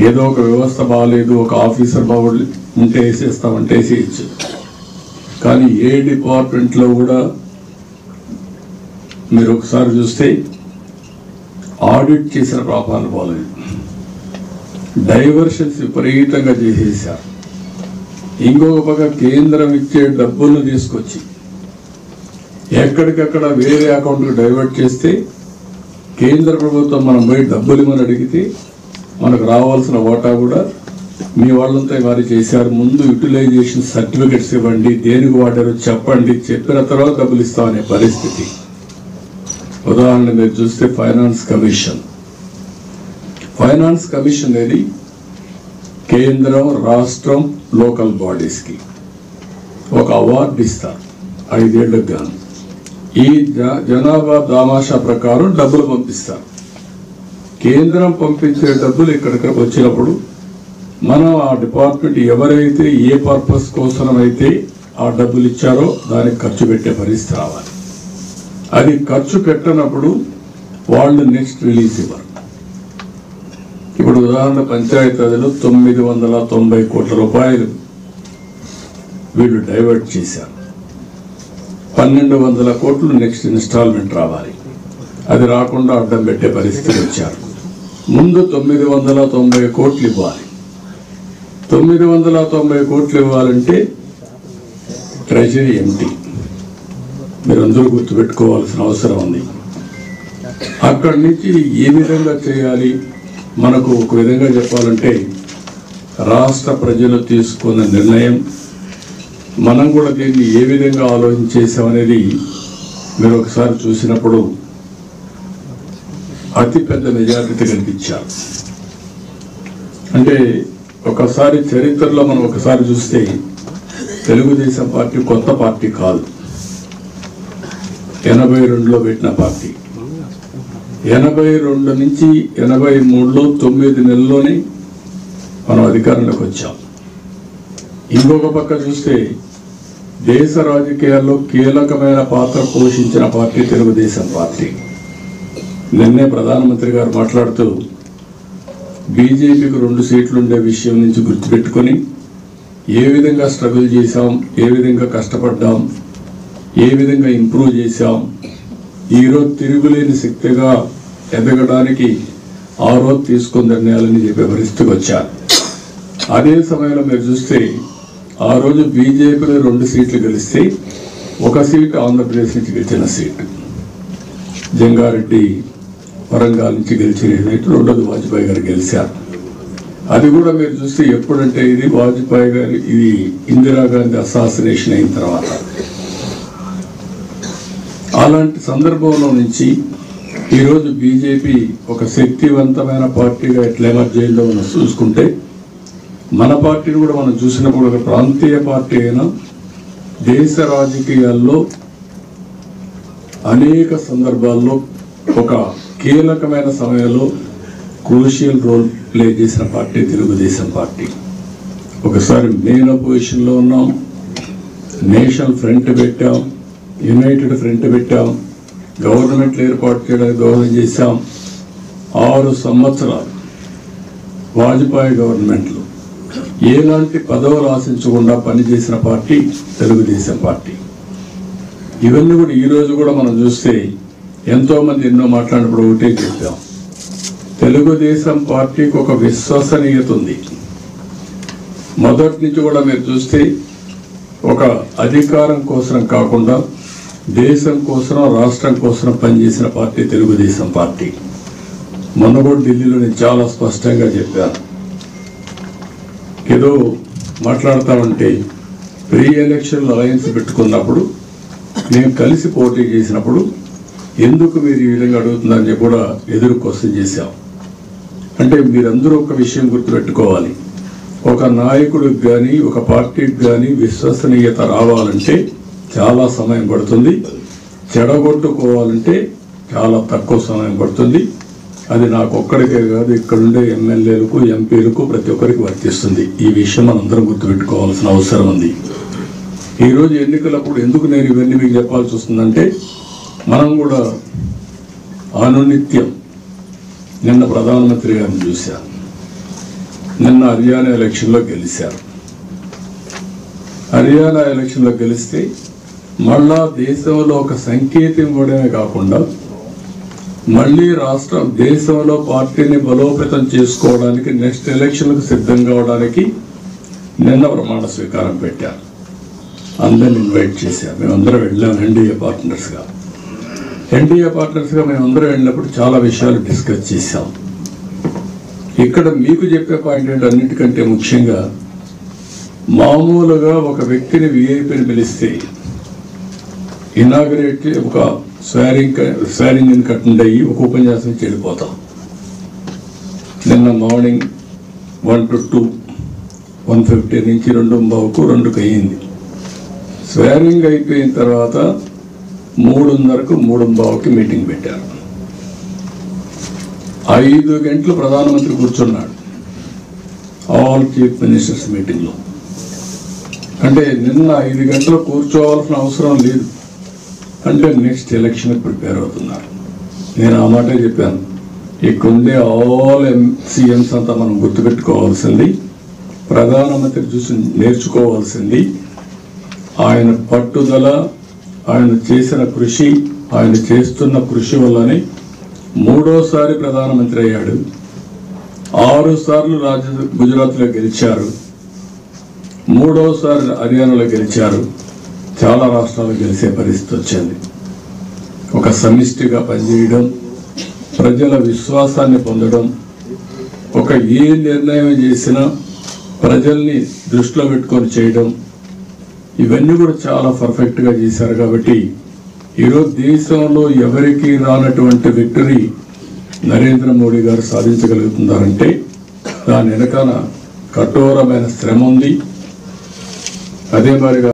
ఏదో ఒక వ్యవస్థ బాగాలేదు, ఒక ఆఫీసర్ బాగుండి ఉంటే వేసేస్తామంటే వేసేయచ్చు. కానీ ఏ డిపార్ట్మెంట్లో కూడా మీరు ఒకసారి చూస్తే ఆడిట్ చేసిన పాపాలు పోలేదు. డైవర్షన్స్ విపరీతంగా చేసేసారు. ఇంకొక పక్క కేంద్రం ఇచ్చే డబ్బులను తీసుకొచ్చి ఎక్కడికక్కడ వేరే అకౌంట్కి డైవర్ట్ చేస్తే కేంద్ర ప్రభుత్వం మనం పోయి డబ్బులు ఇవ్వని అడిగితే మనకు రావాల్సిన వాటా కూడా మీ వాళ్ళంతా వారు చేశారు. ముందు యూటిలైజేషన్ సర్టిఫికెట్స్ ఇవ్వండి, దేనికి వాడారో చెప్పండి, చెప్పిన తర్వాత డబ్బులు ఇస్తామనే పరిస్థితి. ఉదాహరణ మీరు చూస్తే ఫైనాన్స్ కమిషన్ అనేది కేంద్రం, రాష్ట్రం, లోకల్ బాడీస్కి ఒక అవార్డు ఇస్తారు 5 ఏళ్లకు గాను. ఈ జనాభా దామాషా ప్రకారం డబ్బులు పంపిస్తారు. కేంద్రం పంపించే డబ్బులు ఇక్కడికి వచ్చినప్పుడు మనం ఆ డిపార్ట్మెంట్ ఎవరైతే ఏ పర్పస్ కోసమైతే ఆ డబ్బులు ఇచ్చారో దానికి ఖర్చు పెట్టే పరిస్థితి రావాలి. అది ఖర్చు పెట్టినప్పుడు వాళ్ళు నెక్స్ట్ రిలీజ్ ఇవ్వరు. ఇప్పుడు ఉదాహరణ పంచాయతీలో 990 కోట్ల రూపాయలు వీళ్ళు డైవర్ట్ చేశారు. 1200 కోట్లు నెక్స్ట్ ఇన్స్టాల్మెంట్ రావాలి. అది రాకుండా అడ్డం పెట్టే పరిస్థితి వచ్చారు. ముందు 990 కోట్లు ఇవ్వాలి. 990 కోట్లు ఇవ్వాలంటే ట్రెజరీ ఎంటీ. మీరందరూ గుర్తుపెట్టుకోవాల్సిన అవసరం ఉంది. అక్కడి నుంచి ఏ విధంగా చేయాలి? మనకు ఒక విధంగా చెప్పాలంటే రాష్ట్ర ప్రజలు తీసుకున్న నిర్ణయం, మనం కూడా దీన్ని ఏ విధంగా ఆలోచించేసామనేది మీరు ఒకసారి చూసినప్పుడు అతిపెద్ద మెజారిటీ కనిపించారు. అంటే ఒకసారి చరిత్రలో మనం ఒకసారి చూస్తే తెలుగుదేశం పార్టీ కొత్త పార్టీ కాదు, 82లో పెట్టిన పార్టీ. 82 నుంచి 83లో 9 నెలల్లోనే మనం అధికారంలోకి వచ్చాం. ఇంకొక పక్క చూస్తే దేశ రాజకీయాల్లో కీలకమైన పాత్ర పోషించిన పార్టీ తెలుగుదేశం పార్టీ. నిన్నే ప్రధానమంత్రి గారు మాట్లాడుతూ బీజేపీకి 2 సీట్లు ఉండే విషయం నుంచి గుర్తుపెట్టుకొని ఏ విధంగా స్ట్రగుల్ చేశాం, ఏ విధంగా కష్టపడ్డాం, ఏ విధంగా ఇంప్రూవ్ చేశాం, ఈరోజు తిరుగులేని శక్తిగా ఎదగడానికి ఆ రోజు తీసుకున్న నిర్ణయాలని చెప్పే పరిస్థితికి వచ్చారు. అదే సమయంలో మీరు చూస్తే ఆ రోజు బీజేపీలో 2 సీట్లు గెలిస్తే 1 సీటు ఆంధ్రప్రదేశ్ నుంచి గెలిచిన సీటు, జంగారెడ్డి వరంగల్ నుంచి గెలిచిన సీటు, 2వది వాజ్పేయి గారు గెలిచారు. అది కూడా మీరు చూస్తే ఎప్పుడంటే ఇది వాజ్పేయి గారు, ఇది ఇందిరాగాంధీ అసాసినేషన్ అయిన తర్వాత. అలాంటి సందర్భంలో నుంచి ఈరోజు బీజేపీ ఒక శక్తివంతమైన పార్టీగా ఎట్లా ఎమర్జ్ అయిందో మనం చూసుకుంటే, మన పార్టీని కూడా మనం చూసినప్పుడు ఒక ప్రాంతీయ పార్టీ అయినా దేశ రాజకీయాల్లో అనేక సందర్భాల్లో ఒక కీలకమైన సమయంలో క్రూషియల్ రోల్ ప్లే చేసిన పార్టీ తెలుగుదేశం పార్టీ. ఒకసారి మెయిన్ అపోజిషన్లో ఉన్నాం, నేషనల్ ఫ్రంట్ పెట్టాం, యునైటెడ్ ఫ్రంట్ పెట్టాం, గవర్నమెంట్లు ఏర్పాటు చేయడానికి దోహదం చేశాం. 6 సంవత్సరాలు వాజ్పేయి గవర్నమెంట్లో ఎలాంటి పదవులు ఆశించకుండా పనిచేసిన పార్టీ తెలుగుదేశం పార్టీ. ఇవన్నీ కూడా ఈరోజు కూడా మనం చూస్తే ఎంతోమంది ఎన్నో మాట్లాడినప్పుడు ఒకటే చెప్పాం, తెలుగుదేశం పార్టీకి ఒక విశ్వసనీయత ఉంది. మొదటి నుంచి కూడా మీరు చూస్తే ఒక అధికారం కోసం కాకుండా దేశం కోసం, రాష్ట్రం కోసం పనిచేసిన పార్టీ తెలుగుదేశం పార్టీ. మొన్న కూడా ఢిల్లీలో నేను చాలా స్పష్టంగా చెప్పాను, ఏదో మాట్లాడతామంటే ప్రీ ఎలక్షన్ అలయన్స్ పెట్టుకున్నప్పుడు మేము కలిసి పోటీ చేసినప్పుడు ఎందుకు మీరు ఈ విధంగా అడుగుతున్నారని కూడా ఎదురు క్వశ్చన్ చేశాం. అంటే మీరందరూ ఒక విషయం గుర్తుపెట్టుకోవాలి, ఒక నాయకుడికి కానీ ఒక పార్టీకి కానీ విశ్వసనీయత రావాలంటే చాలా సమయం పడుతుంది, చెడగొట్టుకోవాలంటే చాలా తక్కువ సమయం పడుతుంది. అది నాకు ఒక్కడికే కాదు, ఇక్కడుండే ఎమ్మెల్యేలకు, ఎంపీలకు ప్రతి ఒక్కరికి వర్తిస్తుంది. ఈ విషయం మనందరం గుర్తుపెట్టుకోవాల్సిన అవసరం ఉంది. ఈరోజు ఎన్నికలప్పుడు ఎందుకు నేను ఇవన్నీ మీకు చెప్పాల్సి వస్తుందంటే, మనం కూడా అనునిత్యం నిన్న ప్రధానమంత్రి గారిని చూశాను, నిన్న హర్యానా ఎలక్షన్లో గెలిచారు. హర్యానా ఎలక్షన్లో గెలిస్తే మళ్ళా దేశంలో ఒక సంకేతం ఇవ్వడమే కాకుండా మళ్ళీ దేశంలో పార్టీని బలోపేతం చేసుకోవడానికి నెక్స్ట్ ఎలక్షన్లకు సిద్ధం కావడానికి నిన్న ప్రమాణ స్వీకారం పెట్టారు. అందరిని ఇన్వైట్ చేశారు. మేమందరం వెళ్ళాం ఎన్డీఏ పార్ట్నర్స్గా. మేమందరం వెళ్ళినప్పుడు చాలా విషయాలు డిస్కస్ చేశాం. ఇక్కడ మీకు చెప్పే పాయింట్ ఏంటి, అన్నిటికంటే ముఖ్యంగా మామూలుగా ఒక వ్యక్తిని విఐపిని పిలిస్తే ఇనాగరేట్ ఒక స్వేరింగ్ అటెండ్ అయ్యి ఒక ఉపన్యాసం చెడిపోతాం. నిన్న మార్నింగ్ 1 to 2, 1:50 నుంచి 2:15కు 2కు అయ్యింది. స్వేరింగ్ అయిపోయిన తర్వాత 3:30కు 3:15కి మీటింగ్ పెట్టారు. 5 గంటలు ప్రధానమంత్రి కూర్చున్నాడు ఆల్ చీఫ్ మినిస్టర్స్ మీటింగ్లో. అంటే నిన్న 5 గంటలు కూర్చోవాల్సిన అవసరం లేదు. అంటే నెక్స్ట్ ఎలక్షన్ ప్రిపేర్ అవుతున్నారు. నేను ఆ మాటే చెప్పాను. ఇక్కడుండే ఆల్ సీఎంస్ అంతా మనం గుర్తుపెట్టుకోవాల్సింది, ప్రధానమంత్రి చూసి నేర్చుకోవాల్సింది ఆయన పట్టుదల, ఆయన చేసిన కృషి, ఆయన చేస్తున్న కృషి వల్లనే 3వసారి ప్రధానమంత్రి అయ్యాడు. 6 సార్లు గుజరాత్లో గెలిచారు, 3వసారి హర్యానాలో గెలిచారు. చాలా రాష్ట్రాలు గెలిచే పరిస్థితి వచ్చింది. ఒక సమిష్టిగా పనిచేయడం, ప్రజల విశ్వాసాన్ని పొందడం, ఒక ఏ నిర్ణయం చేసినా ప్రజల్ని దృష్టిలో పెట్టుకొని చేయడం, ఇవన్నీ కూడా చాలా పర్ఫెక్ట్గా చేశారు. కాబట్టి ఈరోజు దేశంలో ఎవరికి రానటువంటి విక్టరీ నరేంద్ర మోడీ గారు సాధించగలుగుతున్నారంటే దాని వెనకాల కఠోరమైన శ్రమ ఉంది. అదే మరిగా